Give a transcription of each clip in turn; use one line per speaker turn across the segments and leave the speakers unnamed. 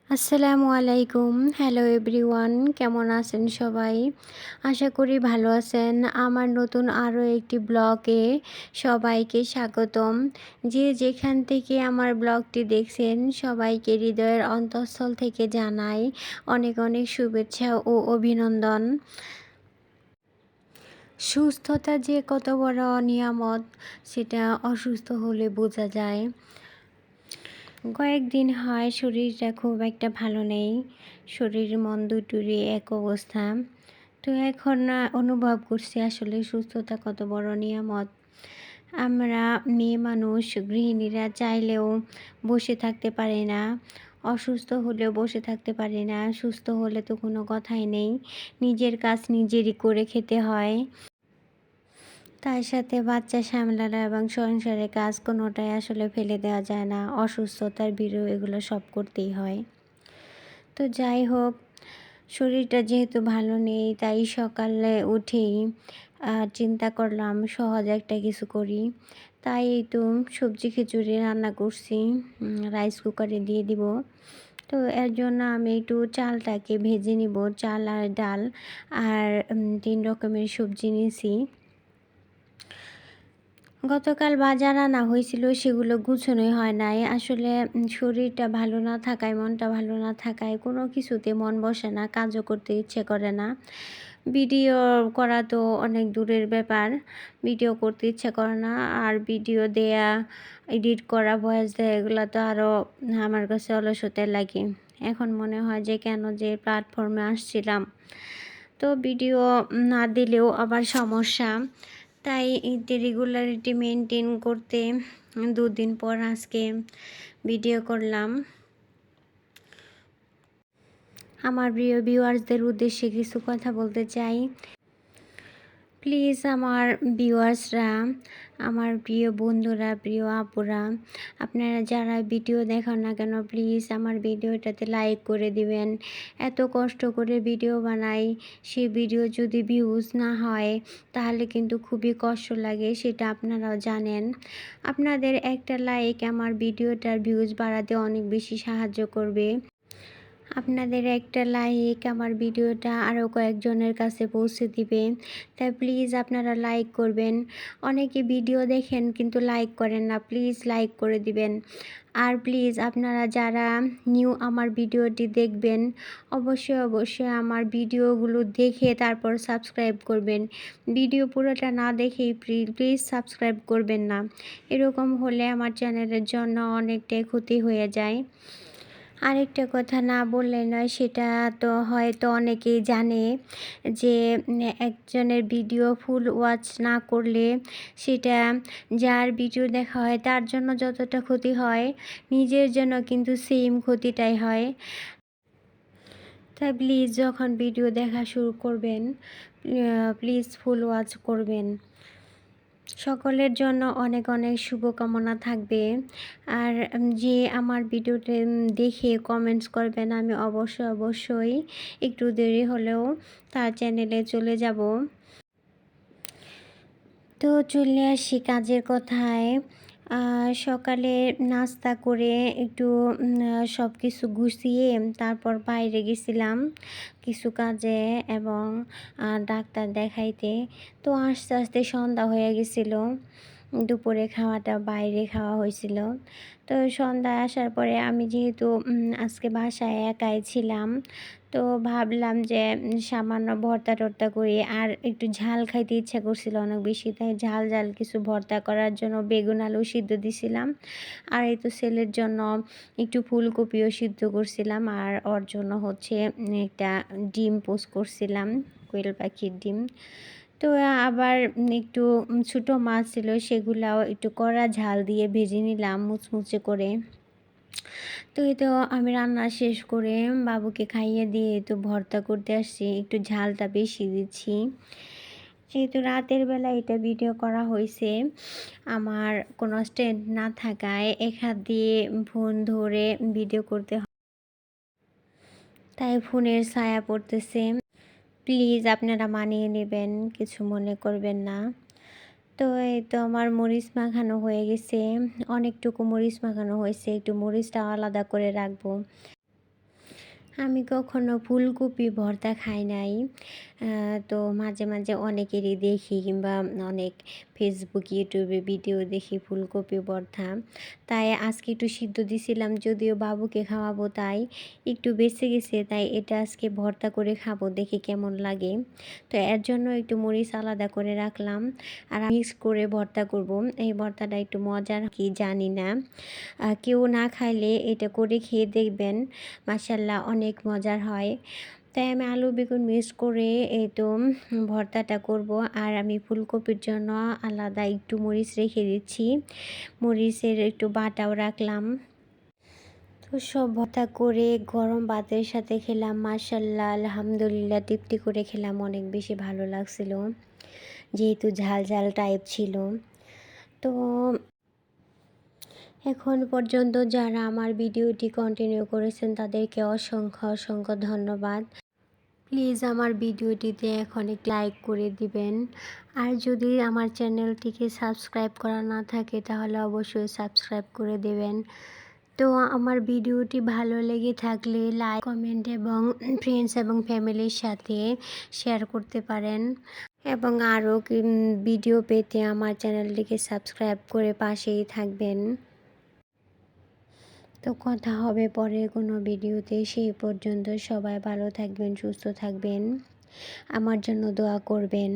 আসসালামু আলাইকুম। Hello everyone, কেমন আছেন সবাই? আশা করি ভালো আছেন। আমার নতুন আরও একটি ব্লগে সবাইকে স্বাগতম। যে যেখান থেকে আমার ব্লগটি দেখছেন সবাইকে হৃদয়ের অন্তঃস্থল থেকে জানাই অনেক অনেক শুভেচ্ছা ও অভিনন্দন। সুস্থতা যে কত বড় নিয়ামত সেটা অসুস্থ হলে বোঝা যায়। কয়েকদিন হয় শরীরটা খুব একটা ভালো নেই, শরীর মন দুটোরই এক অবস্থা। তো এখন অনুভব করছি আসলে সুস্থতা কত বড় নিয়ামত। আমরা মেয়ে মানুষ, গৃহিণীরা চাইলেও বসে থাকতে পারি না, অসুস্থ হলেও বসে থাকতে পারি না। সুস্থ হলে তো কোনো কথাই নেই, নিজের কাজ নিজেরই করে খেতে হয়। তার সাথে বাচ্চা সামলানো এবং সংসারের কাজ কোনোটাই আসলে ফেলে দেওয়া যায় না। অসুস্থতার বিরু এগুলো সব করতেই হয়। তো যাই হোক, শরীরটা যেহেতু ভালো নেই তাই সকালে উঠেই চিন্তা করলাম সহজ একটা কিছু করি। তাই এই তো সবজি খিচুড়ি রান্না করছি, রাইস কুকারে দিয়ে দিব। তো এর জন্য আমি একটু চালটাকে ভেজে নিব, চাল আর ডাল আর ৩ রকমের সবজি নিয়েছি। গতকাল বাজার আনা হয়েছিল, সেগুলো গুছানোই হয় নাই। আসলে শরীরটা ভালো না থাকায়, মনটা ভালো না থাকায় কোনো কিছুতে মন বসে না, কাজও করতে ইচ্ছে করে না। ভিডিও করা তো অনেক দূরের ব্যাপার, ভিডিও করতে ইচ্ছে করে না। আর ভিডিও দেয়া, এডিট করা, ভয়েস দেয়া এগুলো তো আরও আমার কাছে অলসতা লাগে। এখন মনে হয় যে কেন যে প্ল্যাটফর্মে আসছিলাম। তো ভিডিও না দিলেও আবার সমস্যা। তাই রেগুলারিটি মেনটেন করতে ২ দিন পর আজকে ভিডিও করলাম। আমার প্রিয় ভিউয়ার্সদের উদ্দেশ্যে কিছু কথা বলতে চাই। প্লিজ আমার ভিউয়ার্সরা, আমার প্রিয় বন্ধুরা, প্রিয় আপুরা, আপনারা যারা ভিডিও দেখান না কেন প্লিজ আমার ভিডিওটাতে লাইক করে দিবেন। এত কষ্ট করে ভিডিও বানাই, সেই ভিডিও যদি ভিউজ না হয় তাহলে কিন্তু খুবই কষ্ট লাগে, সেটা আপনারাও জানেন। আপনাদের একটা লাইক আমার ভিডিওটার ভিউজ বাড়াতে অনেক বেশি সাহায্য করবে। আপনাদের একটা লাইক আমার ভিডিওটা আরও কয়েকজনের কাছে পৌঁছে দিবে। তাই প্লিজ আপনারা লাইক করবেন। অনেকে ভিডিও দেখেন কিন্তু লাইক করেন না, প্লিজ লাইক করে দিবেন। আর প্লিজ আপনারা যারা নিউ আমার ভিডিওটি দেখবেন অবশ্যই অবশ্যই আমার ভিডিওগুলো দেখে তারপর সাবস্ক্রাইব করবেন। ভিডিও পুরোটা না দেখেই প্লিজ সাবস্ক্রাইব করবেন না। এরকম হলে আমার চ্যানেলের জন্য অনেকটাই ক্ষতি হয়ে যায়। আরেকটা কথা না বললে নয়, সেটা তো হয়তো অনেকেই জানে যে একজনের ভিডিও ফুল ওয়াচ না করলে সেটা, যার ভিডিও দেখা হয় তার জন্য যতটা ক্ষতি হয় নিজের জন্য কিন্তু সেম ক্ষতিটাই হয়। তাই প্লিজ যখন ভিডিও দেখা শুরু করবেন প্লিজ ফুল ওয়াচ করবেন। সকলের জন্য অনেক অনেক শুভকামনা থাকবে। আর যে আমার ভিডিওতে দেখে কমেন্টস করবেন, আমি অবশ্যই অবশ্যই একটু দেরি হলেও তার চ্যানেলে চলে যাব। তো চলে আসি কাজের কথায়। সকালে নাস্তা করে একটু সব কিছু গুছিয়ে তারপর বাইরে গেছিলাম কিছু কাজে এবং ডাক্তার দেখাইতে। তো আস্তে আস্তে সন্ধ্যা হয়ে গেছিলো। দুপুরে খাওয়াটা বাইরে খাওয়া হয়েছিল। তো সন্ধ্যায় আসার পরে আমি যেহেতু আজকে বাসায় একাই ছিলাম, তো ভাবলাম যে সামান্য ভর্তা-টর্তা করি। আর একটু ঝাল খাইতে ইচ্ছা করছিল অনেক বেশি, তাই ঝাল ঝাল কিছু ভর্তা করার জন্য বেগুন আলু সিদ্ধ দিছিলাম। আর এই তো ছেলের জন্য একটু ফুলকপিও সিদ্ধ করছিলাম। আর ওর জন্য হচ্ছে একটা ডিম পোস্ট করছিলাম, কোয়েল পাখির ডিম। তো আবার একটু ছোটো মাছ ছিল, সেগুলাও একটু কড়া ঝাল দিয়ে ভেজে নিলাম মুচমুচে করে। তো এই তো আমি রান্না শেষ করে বাবুকে খাইয়ে দিয়ে তো ভর্তা করতে আসছি, একটু ঝালটা বেশি দিচ্ছি। যেহেতু রাতের বেলা এটা ভিডিও করা হয়েছে, আমার কোনো স্ট্যান্ড না থাকায় এক হাত দিয়ে ফোন ধরে ভিডিও করতে হয়, তাই ফোনের ছায়া পড়তেছে। প্লিজ আপনারা মানিয়ে নেবেন, কিছু মনে করবেন না। তো এই তো আমার মরিচ মাখানো হয়ে গেছে, অনেকটুকু মরিচ মাখানো হয়েছে, একটু মরিচটা আলাদা করে রাখবো। আমি কখনো ফুলকপি ভর্তা খাই নাই। তো মাঝে, মাঝে অনেকেরই দেখি কিংবা অনেক ফেসবুক, ইউটিউবে ভিডিও দেখি ফুলকপি ভর্তা। তাই আজকে একটু সিদ্ধ দিছিলাম, যদিও বাবুকে খাওয়াবো তাই একটু বেঁচে গেছে, তাই এটা আজকে ভর্তা করে খাবো, দেখি কেমন লাগে। তো এর জন্য একটু মরিচ আলাদা করে রাখলাম আর মিক্স করে ভর্তা করব। এই ভর্তাটা একটু মজার কি জানি না, কেউ না খাইলে এটা করে খেয়ে দেখবেন, মাশাআল্লাহ অনেক মজার হয়। তাই আমি আলু বেগুন মিক্স করে এই তো ভর্তাটা করব। আর আমি ফুলকপির জন্য আলাদা একটু মরিচ রেখে দিচ্ছি, মরিচের একটু বাটাও রাখলাম। তো সব ভর্তা করে গরম ভাতের সাথে খেলাম, মাশাআল্লাহ আলহামদুলিল্লাহ তৃপ্তি করে খেলাম, অনেক বেশি ভালো লাগছিল, যেহেতু ঝাল ঝাল টাইপ ছিল। তো এখন পর্যন্ত যারা আমার ভিডিওটি কন্টিনিউ করেছেন তাদেরকে অসংখ্য অসংখ্য ধন্যবাদ। প্লিজ আমার ভিডিওটিতে এখন একটি লাইক করে দিবেন। আর যদি আমার চ্যানেলটিকে সাবস্ক্রাইব করা না থাকে তাহলে অবশ্যই সাবস্ক্রাইব করে দেবেন। তো আমার ভিডিওটি ভালো লেগে থাকলে লাইক, কমেন্ট এবং ফ্রেন্ডস এবং ফ্যামিলির সাথে শেয়ার করতে পারেন। এবং আরও ভিডিও পেতে আমার চ্যানেলটিকে সাবস্ক্রাইব করে পাশেই থাকবেন। তো কথা হবে পরের কোনো ভিডিওতে, সেই পর্যন্ত সবাই ভালো থাকবেন, সুস্থ থাকবেন, আমার জন্য দোয়া করবেন।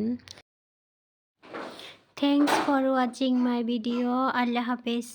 Thanks for watching my video. আল্লাহ হাফেজ।